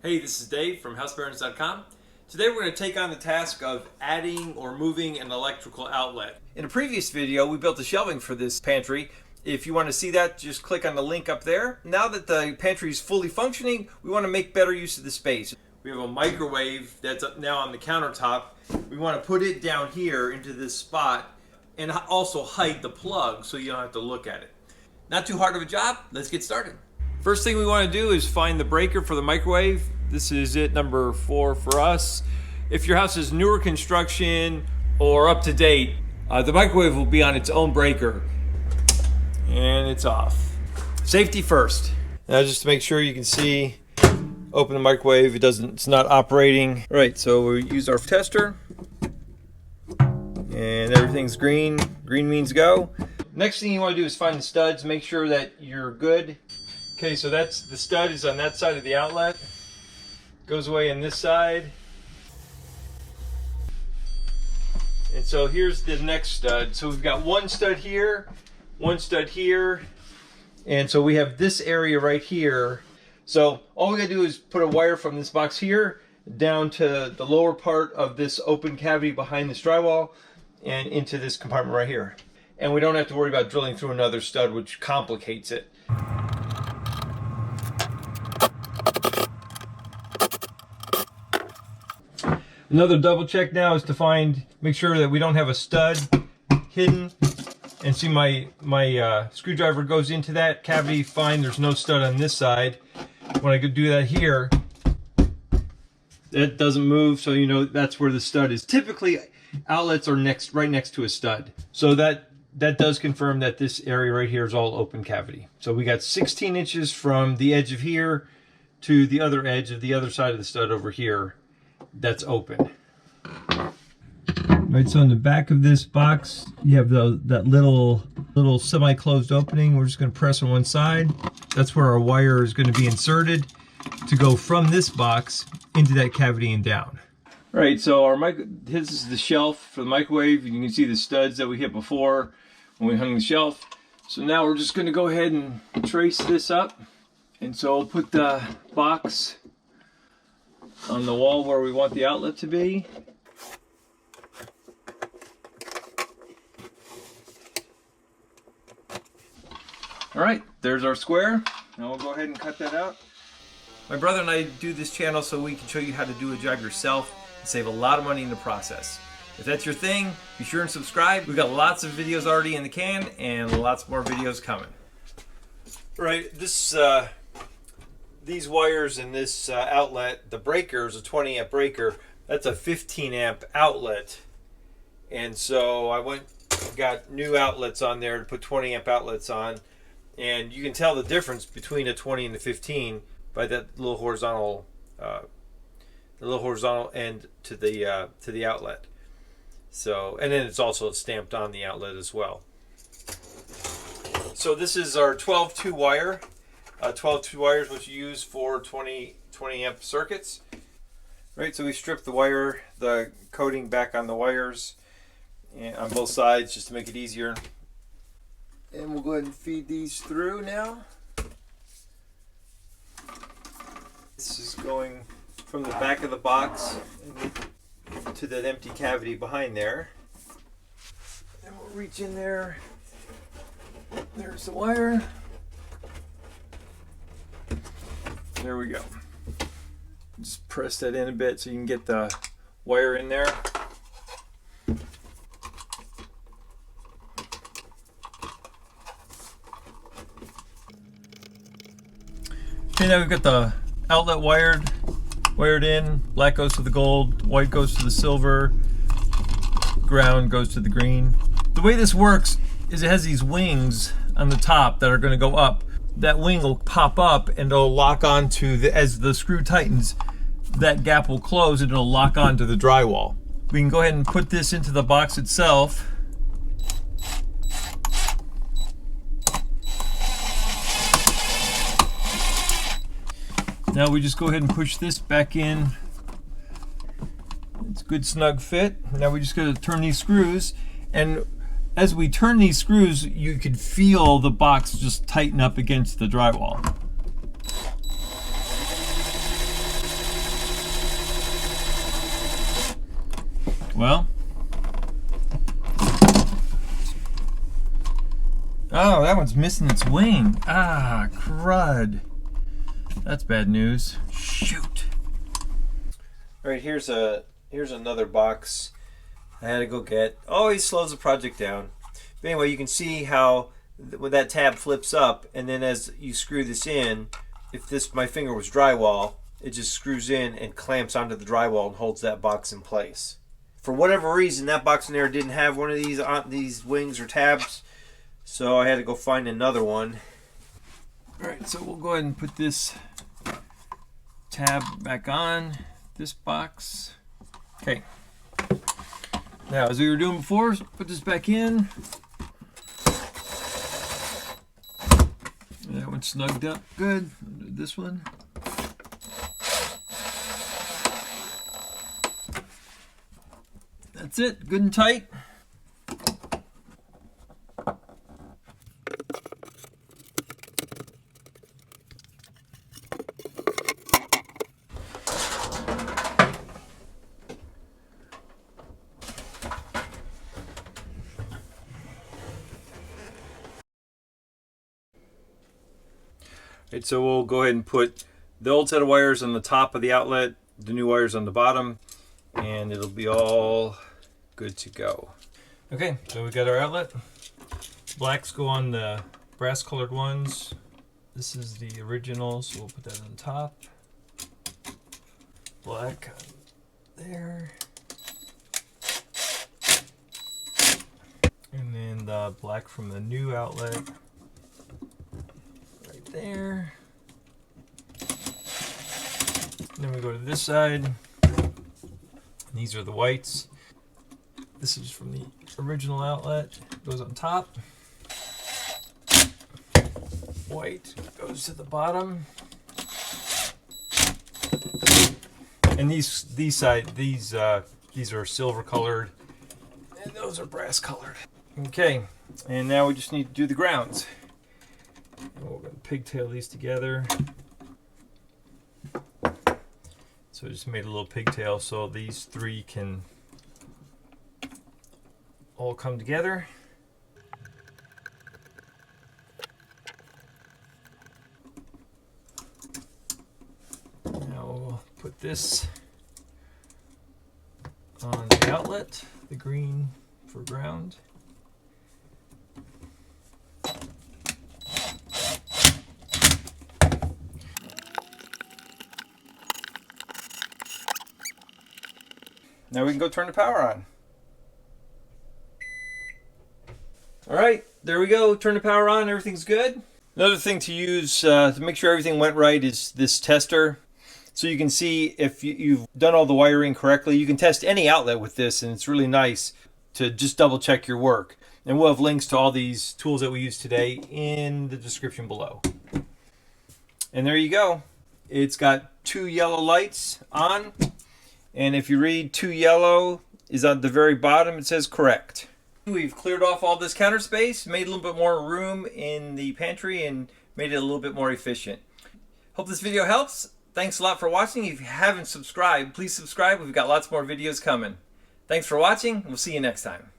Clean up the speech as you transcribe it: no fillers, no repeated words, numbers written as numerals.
Hey, this is Dave from housebarons.com. Today we're going to take on the task of adding or moving an electrical outlet. In a previous video, we built the shelving for this pantry. If you want to see that, just click on the link up there. Now that the pantry is fully functioning, we want to make better use of the space. We have a microwave that's up now on the countertop. We want to put it down here into this spot and also hide the plug so you don't have to look at it. Not too hard of a job. Let's get started. First thing we want to do is find the breaker for the microwave. This is it, number 4 for us. If your house is newer construction or up to date, the microwave will be on its own breaker. And it's off. Safety first. Now just to make sure you can see, open the microwave, it's not operating. All right, so we use our tester. And everything's green. Green means go. Next thing you want to do is find the studs, make sure that you're good. Okay, so the stud is on that side of the outlet. Goes away on this side. And so here's the next stud. So we've got one stud here, and so we have this area right here. So all we gotta do is put a wire from this box here down to the lower part of this open cavity behind this drywall and into this compartment right here. And we don't have to worry about drilling through another stud, which complicates it. Another double check now is to make sure that we don't have a stud hidden. And see my screwdriver goes into that cavity, fine, there's no stud on this side. When I do that here, it doesn't move, so you know that's where the stud is. Typically, outlets are right next to a stud. So that does confirm that this area right here is all open cavity. So we got 16 inches from the edge of here to the other edge of the other side of the stud over here. That's open. Right, so in the back of this box, you have that little semi-closed opening. We're just going to press on one side. That's where our wire is going to be inserted to go from this box into that cavity and down. All right, so this is the shelf for the microwave. You can see the studs that we hit before when we hung the shelf. So now we're just going to go ahead and trace this up. And so I'll put the box on the wall where we want the outlet to be. All right, there's our square. Now we'll go ahead and cut that out. My brother and I do this channel so we can show you how to do a job yourself and save a lot of money in the process. If that's your thing, be sure and subscribe. We've got lots of videos already in the can and lots more videos coming. All right, these wires in this outlet, the breaker is a 20 amp breaker. That's a 15 amp outlet. And so I got new outlets on there to put 20 amp outlets on. And you can tell the difference between a 20 and a 15 by that little horizontal end to the outlet. So, and then it's also stamped on the outlet as well. So this is our 12-2 wire. 12-2 wires, which you use for 20 amp circuits. Right, so we stripped the coating back on the wires and on both sides just to make it easier. And we'll go ahead and feed these through now. This is going from the back of the box to that empty cavity behind there. And we'll reach in there. There's the wire. There we go. Just press that in a bit so you can get the wire in there. Okay, now we've got the outlet wired in. Black goes to the gold, white goes to the silver, ground goes to the green. The way this works is it has these wings on the top that are going to go up. That wing will pop up and it'll lock onto as the screw tightens, that gap will close and it'll lock onto the drywall. We can go ahead and put this into the box itself. Now we just go ahead and push this back in. It's a good snug fit. Now we just got to turn these screws, and as we turn these screws, you could feel the box just tighten up against the drywall. Well. Oh, that one's missing its wing. Ah, crud. That's bad news. Shoot. All right, here's another box I had to go get. Always slows the project down. But anyway, you can see how when that tab flips up, and then as you screw this in, if my finger was drywall, it just screws in and clamps onto the drywall and holds that box in place. For whatever reason, that box in there didn't have one of these wings or tabs, so I had to go find another one. All right, so we'll go ahead and put this tab back on this box. Okay. Now, as we were doing before, put this back in. That one's snugged up good. This one. That's it, good and tight. Right, so we'll go ahead and put the old set of wires on the top of the outlet, the new wires on the bottom, and it'll be all good to go. Okay, so we got our outlet. Blacks go on the brass colored ones. This is the original, so we'll put that on top. Black there. And then the black from the new outlet right there. And then we go to this side. These are the whites. This is from the original outlet. Goes on top. White goes to the bottom. And these are silver colored, and those are brass colored. Okay, and now we just need to do the grounds. And we're going to pigtail these together. So I just made a little pigtail so these three can all come together. Now we'll put this on the outlet, the green for ground. Now we can go turn the power on. All right, there we go. Turn the power on, everything's good. Another thing to use to make sure everything went right is this tester. So you can see if you've done all the wiring correctly. You can test any outlet with this, and it's really nice to just double check your work. And we'll have links to all these tools that we use today in the description below. And there you go. It's got 2 yellow lights on. And if you read 2 yellow is on the very bottom, it says correct. We've cleared off all this counter space, made a little bit more room in the pantry, and made it a little bit more efficient. Hope this video helps. Thanks a lot for watching. If you haven't subscribed, please subscribe. We've got lots more videos coming. Thanks for watching. We'll see you next time.